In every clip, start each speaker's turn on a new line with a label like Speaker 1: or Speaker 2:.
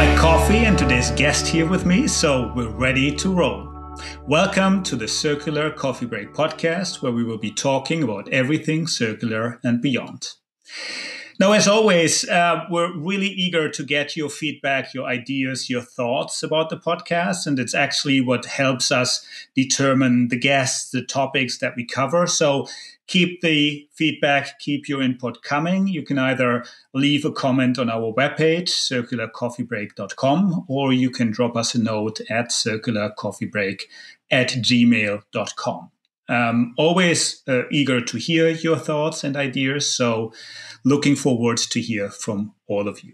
Speaker 1: my coffee and today's guest here with me, so we're ready to roll. Welcome to the Circular Coffee Break podcast, where we will be talking about everything circular and beyond. Now, as always, we're really eager to get your feedback, your ideas, your thoughts about the podcast. And it's actually what helps us determine the guests, the topics that we cover. So keep the feedback, keep your input coming. You can either leave a comment on our webpage, circularcoffeebreak.com, or you can drop us a note at circularcoffeebreak@gmail.com. Always eager to hear your thoughts and ideas. So looking forward to hear from all of you.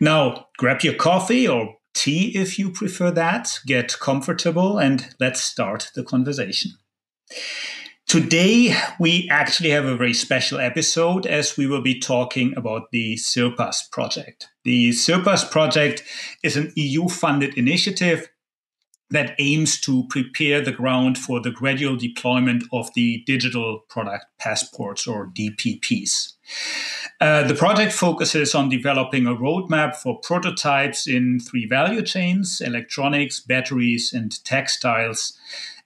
Speaker 1: Now, grab your coffee or tea if you prefer that, get comfortable, and let's start the conversation. Today, we actually have a very special episode as we will be talking about the CIRPASS project. The CIRPASS project is an EU-funded initiative that aims to prepare the ground for the gradual deployment of the digital product passports, or DPPs. The project focuses on developing a roadmap for prototypes in 3 value chains: electronics, batteries, and textiles.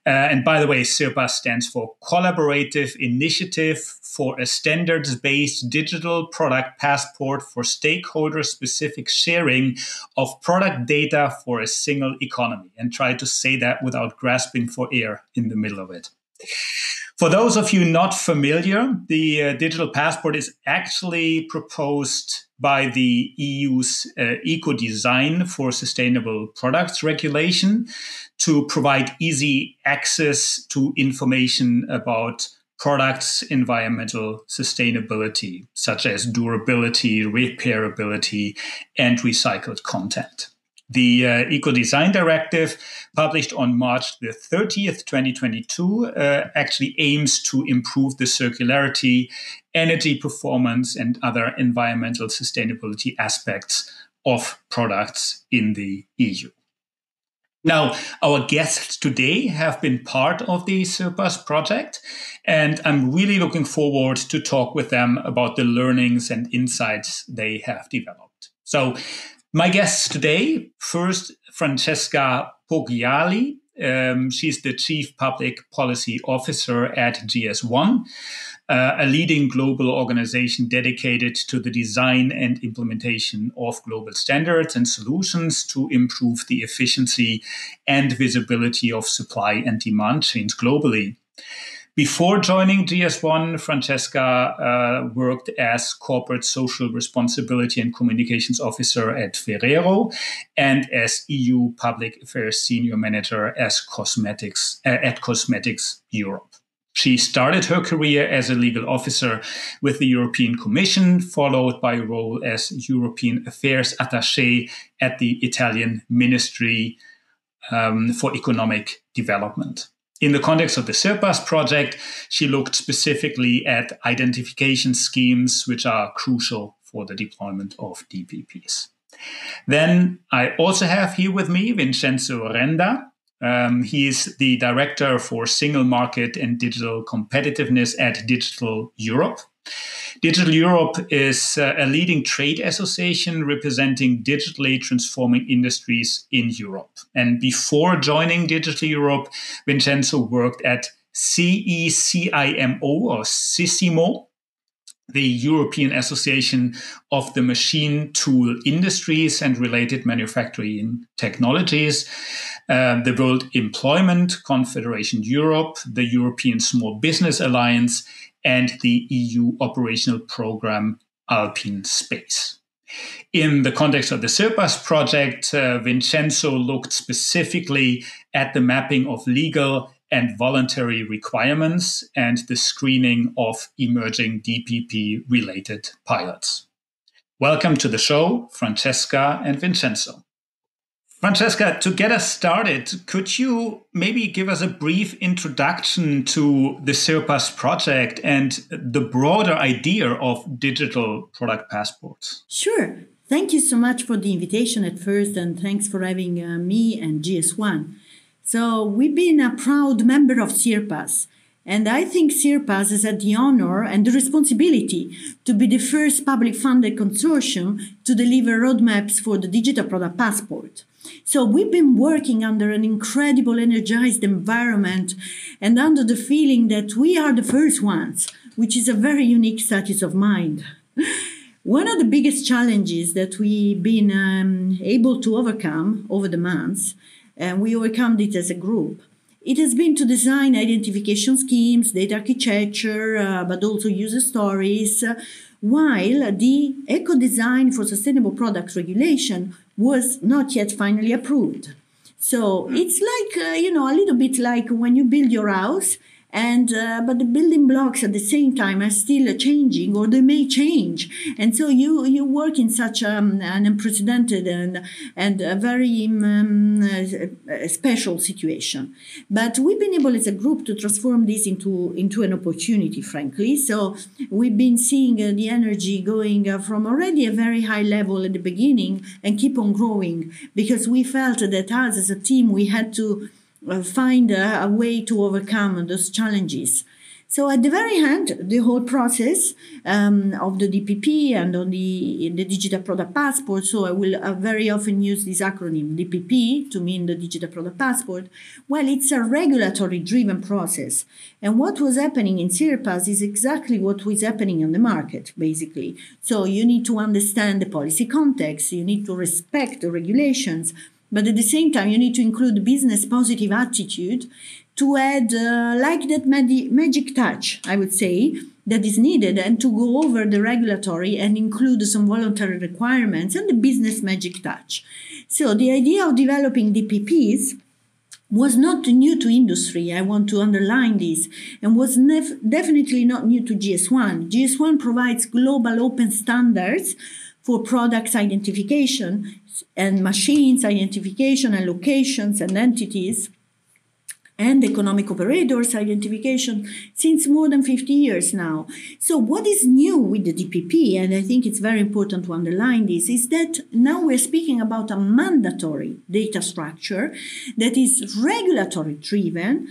Speaker 1: And by the way, CIRPASS stands for Collaborative Initiative for a Standards-Based Digital Product Passport for Stakeholder-Specific Sharing of Product Data for a Single Economy. And try to say that without grasping for air in the middle of it. For those of you not familiar, the digital passport is actually proposed by the EU's Eco-Design for Sustainable Products regulation to provide easy access to information about products' environmental sustainability, such as durability, repairability, and recycled content. The Eco-Design Directive, published on March the 30th, 2022, actually aims to improve the circularity, energy performance, and other environmental sustainability aspects of products in the EU. Now, our guests today have been part of the CIRPASS project, and I'm really looking forward to talk with them about the learnings and insights they have developed. So, my guests today, first, Francesca Poggiali. She's the Chief Public Policy Officer at GS1, a leading global organization dedicated to the design and implementation of global standards and solutions to improve the efficiency and visibility of supply and demand chains globally. Before joining GS1, Francesca worked as Corporate Social Responsibility and Communications Officer at Ferrero and as EU Public Affairs Senior Manager at Cosmetics Europe. She started her career as a legal officer with the European Commission, followed by a role as European Affairs Attaché at the Italian Ministry for Economic Development. In the context of the CIRPASS project, she looked specifically at identification schemes, which are crucial for the deployment of DPPs. Then I also have here with me Vincenzo Renda. He is the Director for Single Market and Digital Competitiveness at DigitalEurope. DigitalEurope is a leading trade association representing digitally transforming industries in Europe. And before joining DigitalEurope, Vincenzo worked at CICIMO or CICIMO, the European Association of the Machine Tool Industries and Related Manufacturing Technologies, the World Employment Confederation Europe, the European Small Business Alliance, and the EU operational program Alpine Space. In the context of the CIRPASS project, Vincenzo looked specifically at the mapping of legal and voluntary requirements and the screening of emerging DPP-related pilots. Welcome to the show, Francesca and Vincenzo. Francesca, to get us started, could you maybe give us a brief introduction to the CIRPASS project and the broader idea of digital product passports?
Speaker 2: Sure. Thank you so much for the invitation at first, and thanks for having me and GS1. So we've been a proud member of CIRPASS, And I think CIRPASS has had the honor and the responsibility to be the first public funded consortium to deliver roadmaps for the digital product passport. So we've been working under an incredible energized environment and under the feeling that we are the first ones, which is a very unique status of mind. One of the biggest challenges that we've been able to overcome over the months, and we overcome it as a group, it has been to design identification schemes, data architecture, but also user stories, while the eco-design for sustainable product regulation was not yet finally approved. So it's like, a little bit like when you build your house, but the building blocks at the same time are still changing, or they may change. And so you work in such an unprecedented and a very special situation. But we've been able as a group to transform this into an opportunity, frankly. So we've been seeing the energy going from already a very high level at the beginning and keep on growing, because we felt that us as a team, we had to find a way to overcome those challenges. So at the very end, the whole process of the DPP and on the digital product passport, so I will very often use this acronym DPP to mean the digital product passport. Well, it's a regulatory driven process. And what was happening in CIRPASS is exactly what was happening on the market, basically. So you need to understand the policy context, you need to respect the regulations, but at the same time, you need to include business positive attitude to add like that magic touch, I would say, that is needed, and to go over the regulatory and include some voluntary requirements and the business magic touch. So the idea of developing DPPs was not new to industry, I want to underline this, and was definitely not new to GS1. GS1 provides global open standards for products identification and machines identification and locations and entities and economic operators identification since more than 50 years now. So what is new with the DPP, and I think it's very important to underline this, is that now we're speaking about a mandatory data structure that is regulatory driven,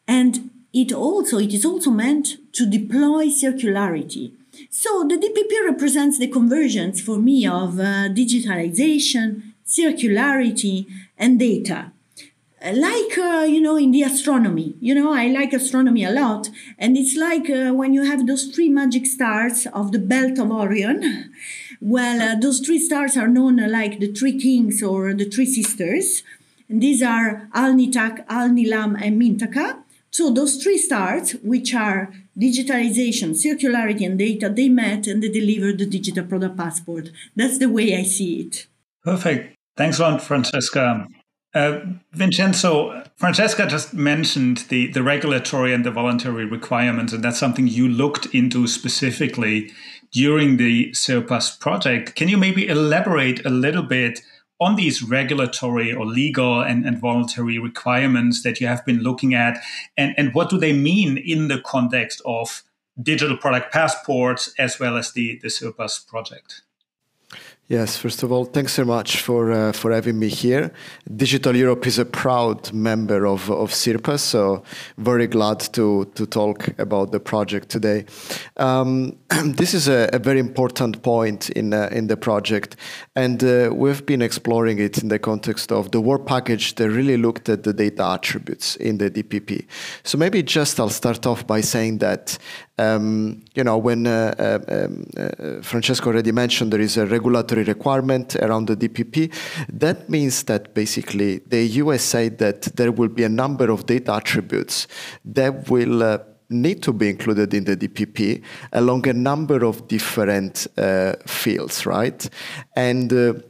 Speaker 2: and it is also meant to deploy circularity. So the DPP represents the convergence for me of digitalization, circularity, and data. Like, in the astronomy, I like astronomy a lot. And it's like when you have those three magic stars of the belt of Orion. Well, those three stars are known like the three kings or the three sisters. And these are Al-Nitak, Al-Nilam, and Mintaka. So those three stars, which are digitalization, circularity, and data, they met and they delivered the digital product passport. That's the way I see it.
Speaker 1: Perfect. Thanks a lot, Francesca. Vincenzo, Francesca just mentioned the regulatory and the voluntary requirements, and that's something you looked into specifically during the CIRPASS project. Can you maybe elaborate a little bit on these regulatory or legal and voluntary requirements that you have been looking at, and what do they mean in the context of digital product passports as well as the CIRPASS project?
Speaker 3: Yes, first of all, thanks so much for having me here. Digital Europe is a proud member of CIRPASS, so very glad to talk about the project today. This is a very important point in the project, and we've been exploring it in the context of the work package that really looked at the data attributes in the DPP. So maybe I'll start off by saying that when Francesco already mentioned there is a regulatory requirement around the DPP, that means that basically the US said that there will be a number of data attributes that will need to be included in the DPP along a number of different fields, right? And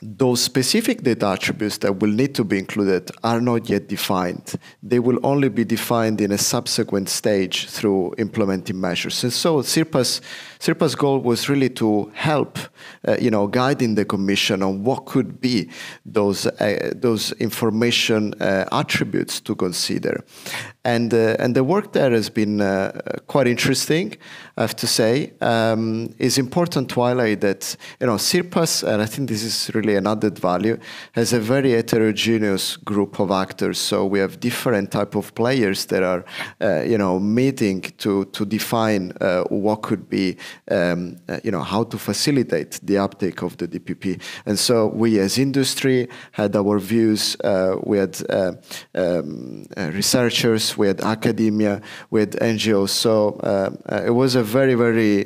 Speaker 3: those specific data attributes that will need to be included are not yet defined. They will only be defined in a subsequent stage through implementing measures. And so CIRPASS' goal was really to help, guiding the Commission on what could be those information attributes to consider. And the work there has been quite interesting, I have to say. It's important to highlight that, CIRPASS, and I think this is really an added value, has a very heterogeneous group of actors. So we have different type of players that are, meeting to define what could be, how to facilitate the uptake of the DPP. And so we as industry had our views, we had researchers, we had academia, we had NGOs. So it was a very, very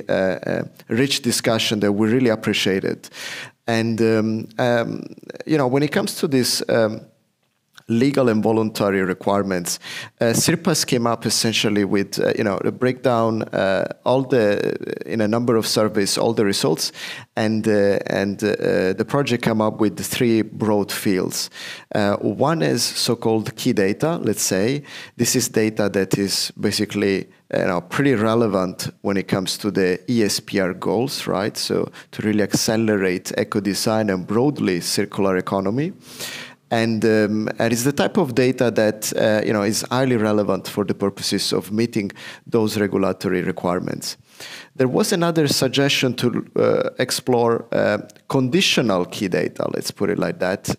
Speaker 3: rich discussion that we really appreciated. And, when it comes to this legal and voluntary requirements, CIRPASS came up essentially with, a breakdown, in a number of surveys, all the results, and the project came up with 3 broad fields. One is so-called key data, let's say. This is data that is basically pretty relevant when it comes to the ESPR goals, right? So to really accelerate eco-design and broadly circular economy. And it's the type of data that is highly relevant for the purposes of meeting those regulatory requirements. There was another suggestion to explore conditional key data, let's put it like that,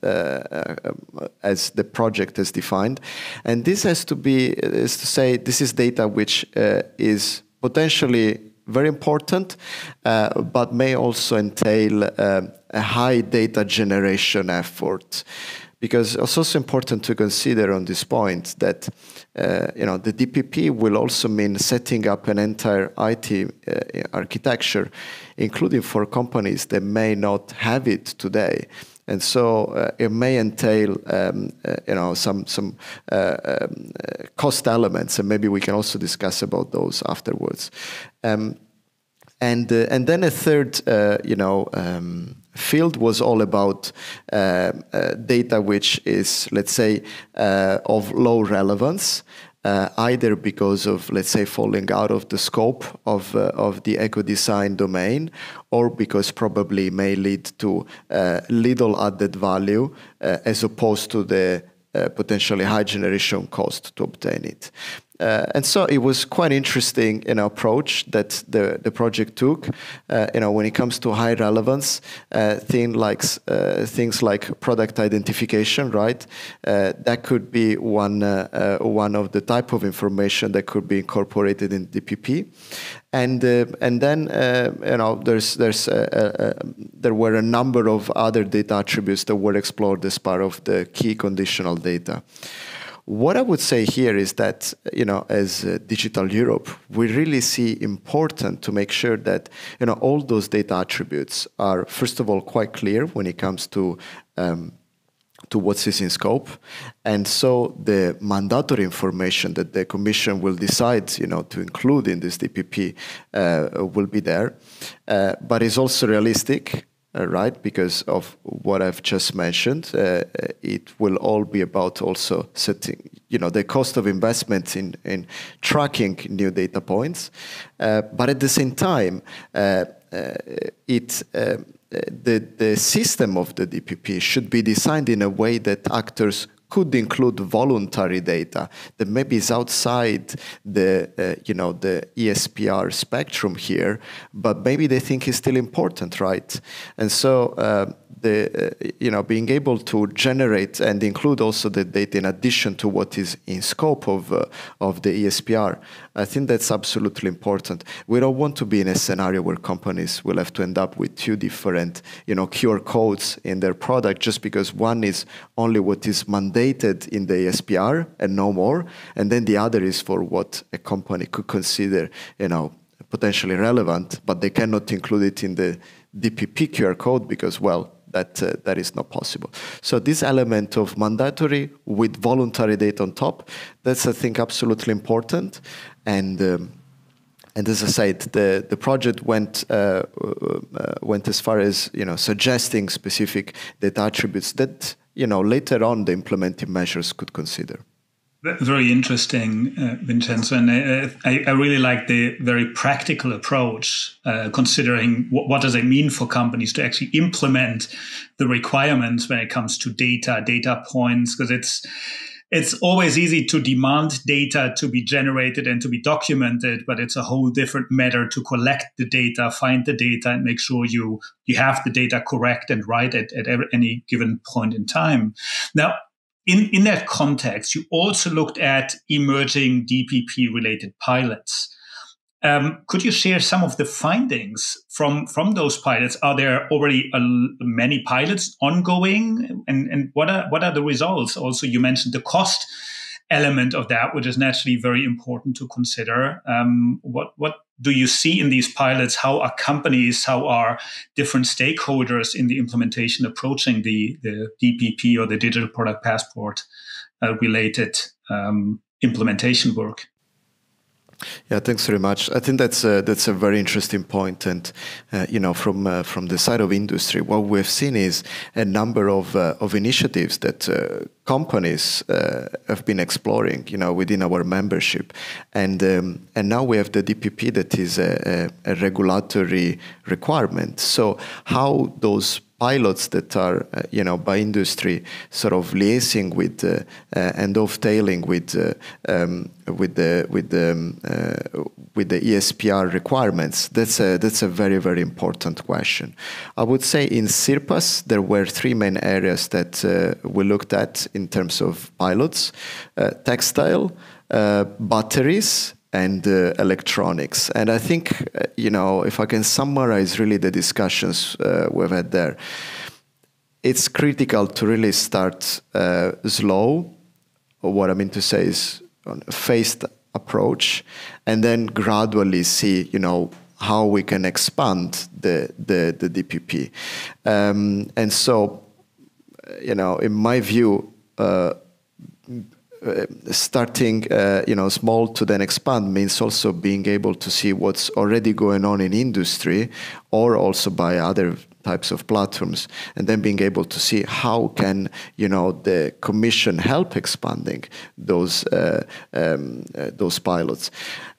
Speaker 3: as the project has defined. And this is to say this is data which is potentially very important, but may also entail a high data generation effort. Because it's also important to consider on this point that the DPP will also mean setting up an entire IT architecture, including for companies that may not have it today. And so it may entail, some cost elements, and maybe we can also discuss about those afterwards. And then a third, field was all about data which is, let's say, of low relevance, either because of, let's say, falling out of the scope of the eco-design domain, or because probably may lead to little added value as opposed to the potentially high generation cost to obtain it. And so it was quite interesting approach that the project took. When it comes to high relevance, things like product identification, right? That could be one of the type of information that could be incorporated in DPP. And then there were a number of other data attributes that were explored as part of the key conditional data. What I would say here is that, as Digital Europe, we really see important to make sure that, all those data attributes are, first of all, quite clear when it comes to what is in scope. And so the mandatory information that the Commission will decide, to include in this DPP will be there. But it's also realistic. Right, because of what I've just mentioned, it will all be about also setting, the cost of investment in tracking new data points. But at the same time, the system of the DPP should be designed in a way that actors could include voluntary data that maybe is outside the ESPR spectrum here, but maybe they think is still important, right? And so being able to generate and include also the data in addition to what is in scope of the ESPR, I think that's absolutely important. We don't want to be in a scenario where companies will have to end up with 2 different, QR codes in their product just because one is only what is mandated in the ESPR and no more, and then the other is for what a company could consider, potentially relevant, but they cannot include it in the DPP QR code because, well, that is not possible. So this element of mandatory with voluntary data on top, that's, I think, absolutely important. And as I said, the project went as far as suggesting specific data attributes that later on the implementing measures could consider.
Speaker 1: Very interesting, Vincenzo, and I really like the very practical approach, considering what does it mean for companies to actually implement the requirements when it comes to data points, because it's always easy to demand data to be generated and to be documented, but it's a whole different matter to collect the data, find the data, and make sure you have the data correct and right at any given point in time. Now, in that context, you also looked at emerging DPP-related pilots. Could you share some of the findings from those pilots? Are there already many pilots ongoing, and what are the results? Also, you mentioned the cost element of that, which is naturally very important to consider. What do you see in these pilots? How are companies, how are different stakeholders in the implementation approaching the DPP or the Digital Product Passport related implementation work?
Speaker 3: Yeah, thanks very much. I think that's a very interesting point, and from the side of industry, what we've seen is a number of initiatives that companies have been exploring, within our membership, and now we have the DPP that is a regulatory requirement. So how those pilots that are, by industry, sort of liaising with and dovetailing with the ESPR requirements. That's a very, very important question. I would say in CIRPASS there were three main areas that we looked at in terms of pilots: textile, batteries, and electronics. And I think, if I can summarize really the discussions we've had there, it's critical to really start slow. What I mean to say is on a phased approach, and then gradually see, how we can expand the DPP. And so, in my view, starting small to then expand means also being able to see what's already going on in industry, or also by other types of platforms, and then being able to see how can the Commission help expanding those pilots.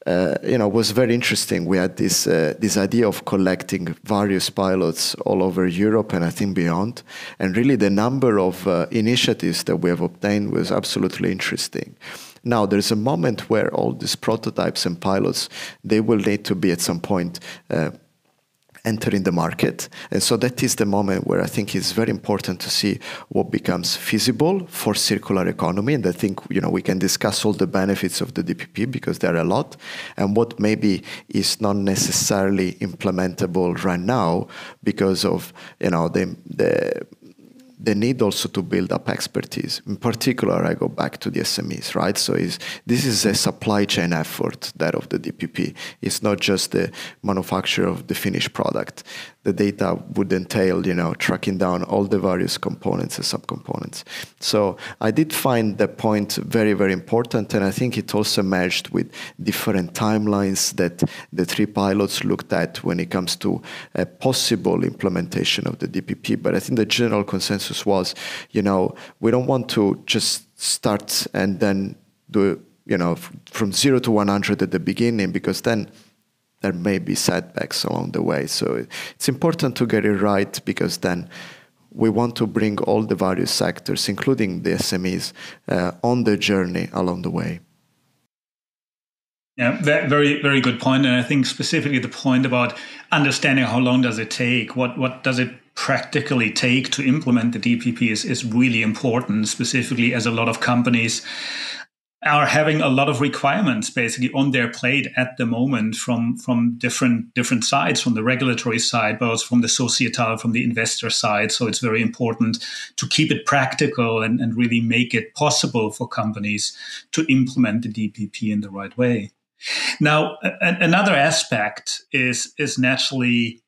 Speaker 3: It was very interesting. We had this idea of collecting various pilots all over Europe and I think beyond, and really the number of initiatives that we have obtained was absolutely interesting. Now, there's a moment where all these prototypes and pilots, they will need to be at some point entering the market. And so that is the moment where I think it's very important to see what becomes feasible for circular economy. And I think, we can discuss all the benefits of the DPP because there are a lot, and what maybe is not necessarily implementable right now because of, the need also to build up expertise. In particular, I go back to the SMEs, right? So this is a supply chain effort, that of the DPP. It's not just the manufacture of the finished product. The data would entail, tracking down all the various components and subcomponents. So I did find that point very, very important, and I think it also merged with different timelines that the three pilots looked at when it comes to a possible implementation of the DPP. But I think the general consensus was, we don't want to just start and then do, from 0 to 100 at the beginning, because then there may be setbacks along the way. So it's important to get it right, because then we want to bring all the various sectors, including the SMEs, on the journey along the way.
Speaker 1: Yeah, very, very good point. And I think specifically the point about understanding how long does it take, what does it practically take to implement the DPP is really important, specifically as a lot of companies are having a lot of requirements basically on their plate at the moment from different sides, from the regulatory side, but also from the societal, from the investor side. So it's very important to keep it practical and really make it possible for companies to implement the DPP in the right way. Now, another aspect is naturally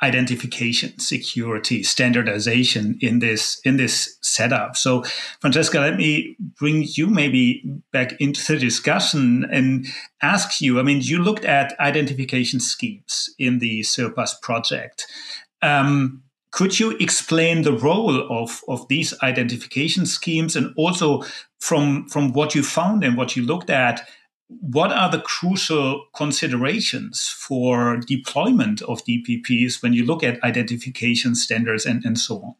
Speaker 1: identification, security, standardization in this setup. So, Francesca, let me bring you maybe back into the discussion and ask you. I mean, you looked at identification schemes in the CIRPASS project. Could you explain the role of these identification schemes, and also from what you found and what you looked at, what are the crucial considerations for deployment of DPPs when you look at identification standards and so on?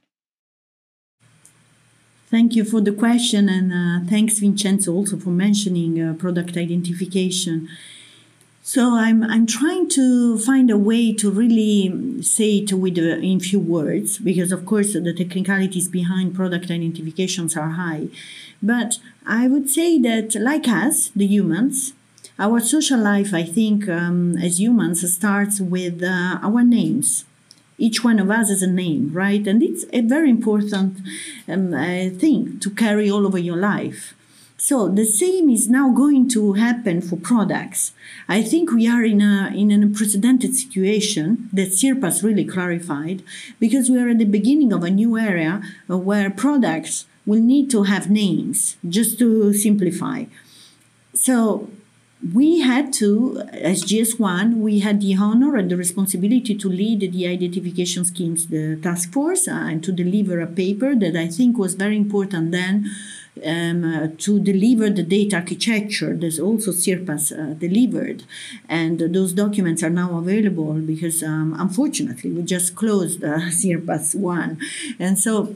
Speaker 2: Thank you for the question, and thanks, Vincenzo, also for mentioning product identification. So I'm trying to find a way to really say it in few words, because of course the technicalities behind product identifications are high. But I would say that, like us, the humans, our social life, I think, as humans, starts with our names. Each one of us has a name, right? And it's a very important thing to carry all over your life. So the same is now going to happen for products. I think we are in an unprecedented situation that CIRPASS really clarified, because we are at the beginning of a new area where products will need to have names, just to simplify. So we had to, as GS1, we had the honor and the responsibility to lead the identification schemes, the task force, and to deliver a paper that I think was very important then, to deliver the data architecture that also CIRPASS delivered. And those documents are now available because, unfortunately, we just closed CIRPASS 1. And so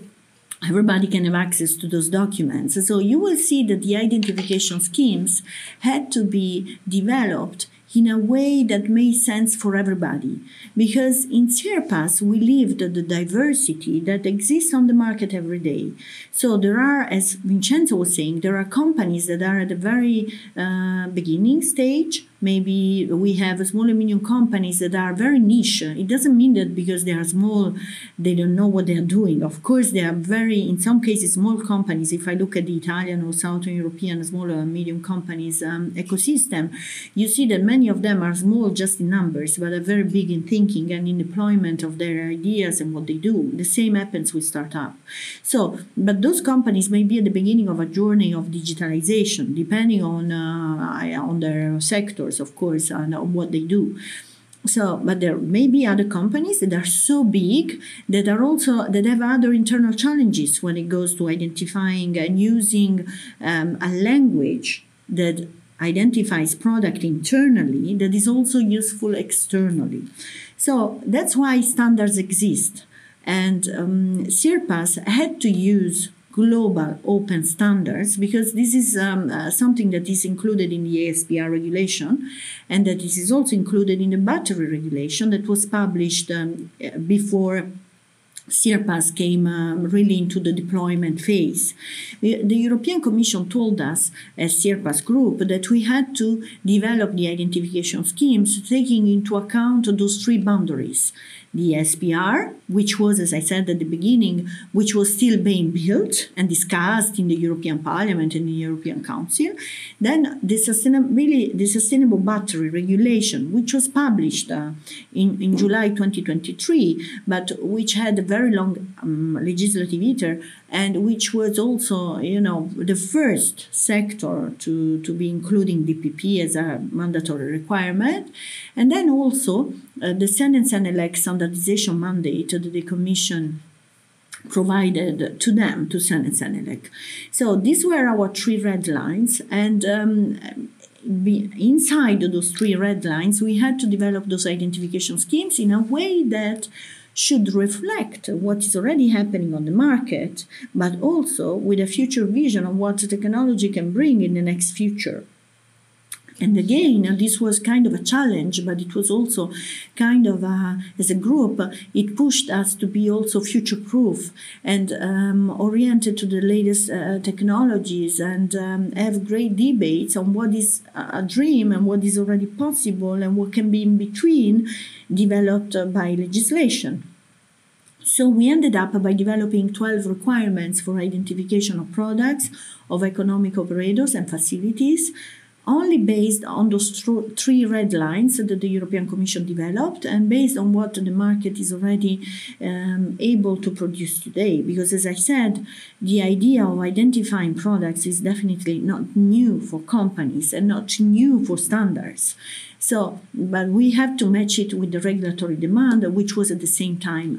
Speaker 2: everybody can have access to those documents. So you will see that the identification schemes had to be developed in a way that made sense for everybody. Because in CIRPASS, we lived the diversity that exists on the market every day. So there are, as Vincenzo was saying, there are companies that are at the very beginning stage. Maybe we have small and medium companies that are very niche. It doesn't mean that because they are small, they don't know what they are doing. Of course, they are very, in some cases, small companies. If I look at the Italian or Southern European small and medium companies ecosystem, you see that many of them are small just in numbers, but are very big in thinking and in deployment of their ideas and what they do. The same happens with startup. So, but those companies may be at the beginning of a journey of digitalization, depending on their sectors, of course, and on what they do. So, but there may be other companies that are so big that have other internal challenges when it goes to identifying and using a language that identifies product internally that is also useful externally. So that's why standards exist. And CIRPASS had to use global open standards because this is something that is included in the ASPR regulation, and that this is also included in the battery regulation that was published before CIRPASS came really into the deployment phase. The European Commission told us, as CIRPASS Group, that we had to develop the identification schemes taking into account those three boundaries. The SPR, which was, as I said at the beginning, which was still being built and discussed in the European Parliament and the European Council. Then the Sustainable Battery Regulation, which was published in July 2023, but which had a very long legislative iter, and which was also, the first sector to be including DPP as a mandatory requirement. And then also the Senelec standardization mandate that the Commission provided to them, to Senelec. So these were our three red lines, and inside those three red lines, we had to develop those identification schemes in a way that should reflect what is already happening on the market, but also with a future vision of what technology can bring in the next future. And again, this was kind of a challenge, but it was also kind of, as a group, it pushed us to be also future-proof and oriented to the latest technologies, and have great debates on what is a dream and what is already possible and what can be in between, developed by legislation. So we ended up by developing 12 requirements for identification of products, of economic operators and facilities, only based on those three red lines that the European Commission developed and based on what the market is already able to produce today. Because, as I said, the idea of identifying products is definitely not new for companies and not new for standards. So, but we have to match it with the regulatory demand, which was at the same time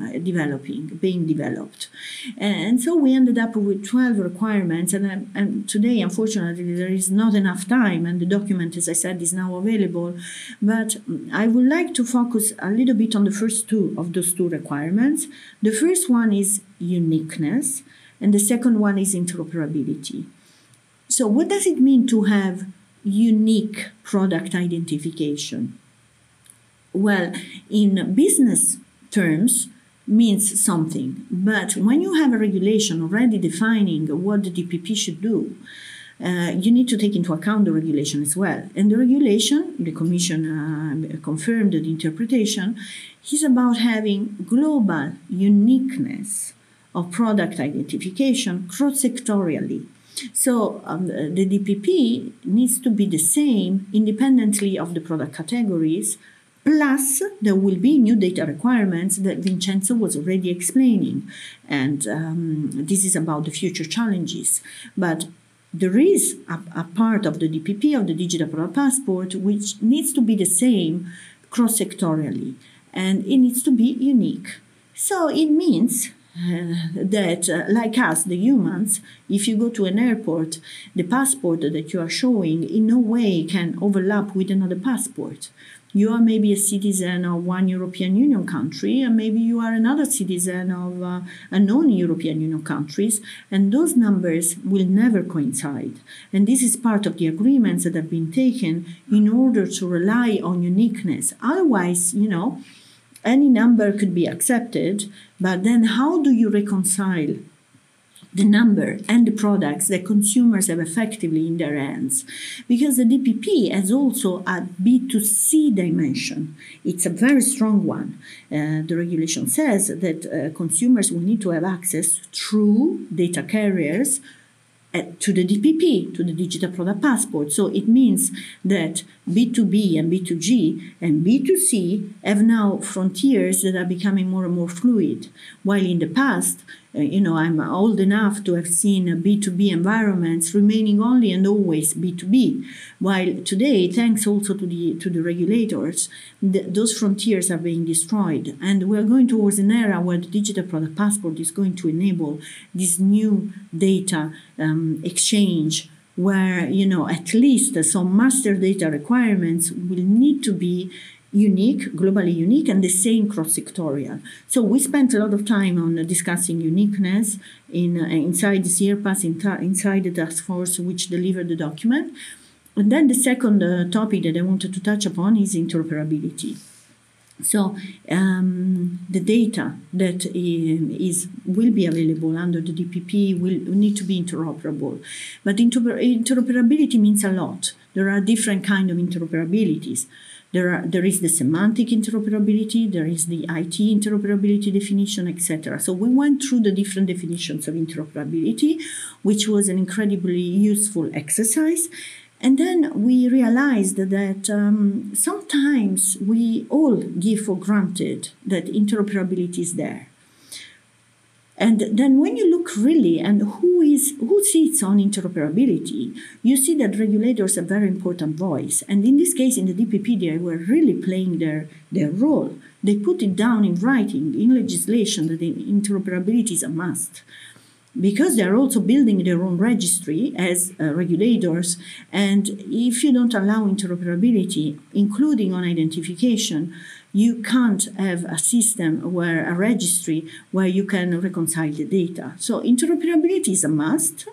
Speaker 2: being developed. And so we ended up with 12 requirements. And today, unfortunately, there is not enough time. And the document, as I said, is now available. But I would like to focus a little bit on the first two of those two requirements. The first one is uniqueness. and the second one is interoperability. So what does it mean to have unique product identification? Well, in business terms, means something. But when you have a regulation already defining what the DPP should do, you need to take into account the regulation as well. And the regulation, the Commission confirmed the interpretation, is about having global uniqueness of product identification cross-sectorially. So the DPP needs to be the same independently of the product categories. Plus, there will be new data requirements that Vincenzo was already explaining. And this is about the future challenges. But there is a part of the DPP, of the Digital Product Passport, which needs to be the same cross-sectorially. And it needs to be unique. So it means that, like us, the humans, if you go to an airport, the passport that you are showing in no way can overlap with another passport. You are maybe a citizen of one European Union country, and maybe you are another citizen of a non-European Union countries, and those numbers will never coincide. And this is part of the agreements that have been taken in order to rely on uniqueness. Otherwise, any number could be accepted, but then how do you reconcile the number and the products that consumers have effectively in their hands? Because the DPP has also a B2C dimension. It's a very strong one. The regulation says that consumers will need to have access through data carriers to the DPP, to the Digital Product Passport. So it means that B2B and B2G and B2C have now frontiers that are becoming more and more fluid. While in the past, I'm old enough to have seen B2B environments remaining only and always B2B. While today, thanks also to the regulators, those frontiers are being destroyed. And we're going towards an era where the Digital Product Passport is going to enable this new data exchange, where, at least some master data requirements will need to be unique, globally unique, and the same cross-sectorial. So we spent a lot of time on discussing uniqueness inside the CIRPASS, inside the task force which delivered the document. And then the second topic that I wanted to touch upon is interoperability. So the data that will be available under the DPP will need to be interoperable. But interoperability means a lot. There are different kinds of interoperabilities. There is the semantic interoperability, there is the IT interoperability definition, etc. So we went through the different definitions of interoperability, which was an incredibly useful exercise. And then we realized that sometimes we all give for granted that interoperability is there. And then when you look really and who sits on interoperability, you see that regulators have a very important voice. And in this case, in the DPP, they were really playing their role. They put it down in writing, in legislation, that interoperability is a must. Because they're also building their own registry as regulators. And if you don't allow interoperability, including on identification, you can't have a system where a registry where you can reconcile the data. So interoperability is a must,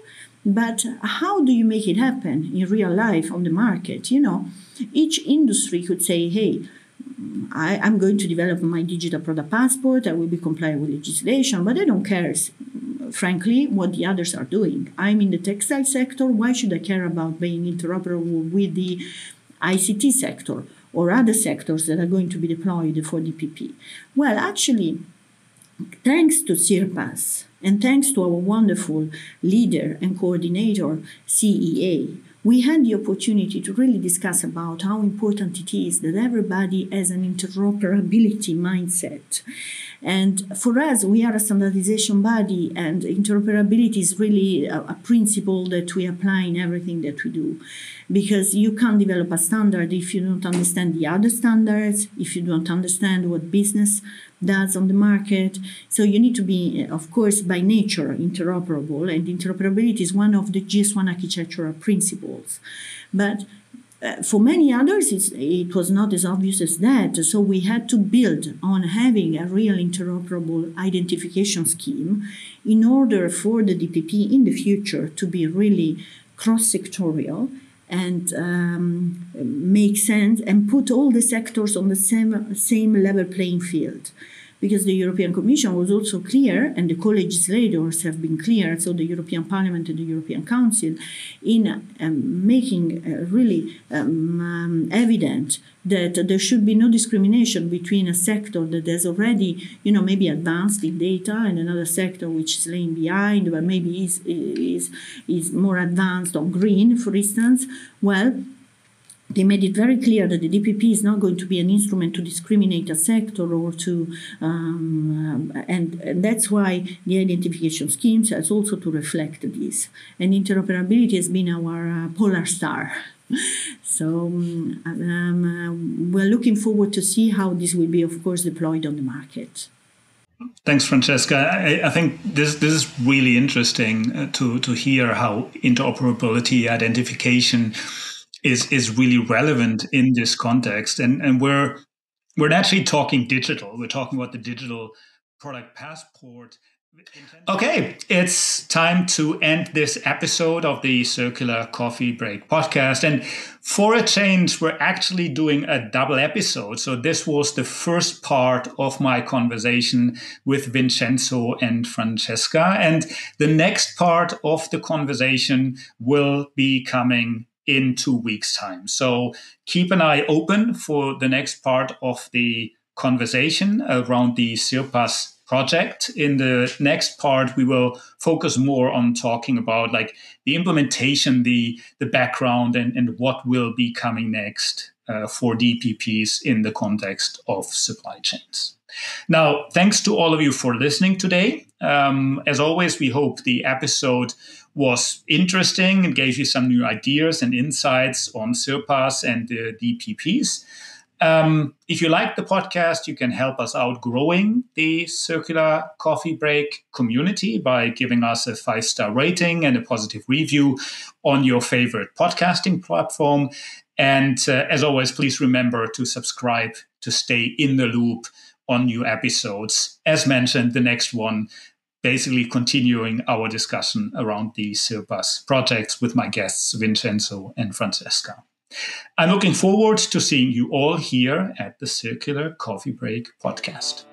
Speaker 2: but how do you make it happen in real life on the market? Each industry could say, hey, I'm going to develop my digital product passport, I will be compliant with legislation, but I don't care, frankly, what the others are doing. I'm in the textile sector, why should I care about being interoperable with the ICT sector or other sectors that are going to be deployed for DPP? Well, actually, thanks to CIRPASS and thanks to our wonderful leader and coordinator, CEA, we had the opportunity to really discuss about how important it is that everybody has an interoperability mindset. And for us, we are a standardization body, and interoperability is really a principle that we apply in everything that we do. Because you can't develop a standard if you don't understand the other standards, if you don't understand what business does on the market. So you need to be, of course, by nature, interoperable, and interoperability is one of the GS1 architectural principles. But For many others, it was not as obvious as that. So we had to build on having a real interoperable identification scheme in order for the DPP in the future to be really cross-sectorial and make sense and put all the sectors on the same level playing field. Because the European Commission was also clear, and the co-legislators have been clear, so the European Parliament and the European Council, in making really evident that there should be no discrimination between a sector that has already, maybe advanced in data and another sector which is laying behind, but maybe is more advanced on green, for instance. Well, they made it very clear that the DPP is not going to be an instrument to discriminate a sector or to, and that's why the identification schemes has also to reflect this. And interoperability has been our polar star. So we're looking forward to see how this will be, of course, deployed on the market.
Speaker 1: Thanks, Francesca. I think this is really interesting to hear how interoperability identification is really relevant in this context. And we're actually talking digital. We're talking about the digital product passport. Okay, it's time to end this episode of the Circular Coffee Break podcast. And for a change, we're actually doing a double episode. So this was the first part of my conversation with Vincenzo and Francesca. And the next part of the conversation will be coming in 2 weeks' time. So keep an eye open for the next part of the conversation around the CIRPASS project. In the next part, we will focus more on talking about like the implementation, the background, and what will be coming next for DPPs in the context of supply chains. Now, thanks to all of you for listening today. As always, we hope the episode was interesting and gave you some new ideas and insights on CIRPASS and the DPPs. If you like the podcast, you can help us out growing the Circular Coffee Break community by giving us a 5-star rating and a positive review on your favorite podcasting platform. And as always, please remember to subscribe to stay in the loop on new episodes. As mentioned, the next one basically continuing our discussion around the CIRPASS projects with my guests, Vincenzo and Francesca. I'm looking forward to seeing you all here at the Circular Coffee Break podcast.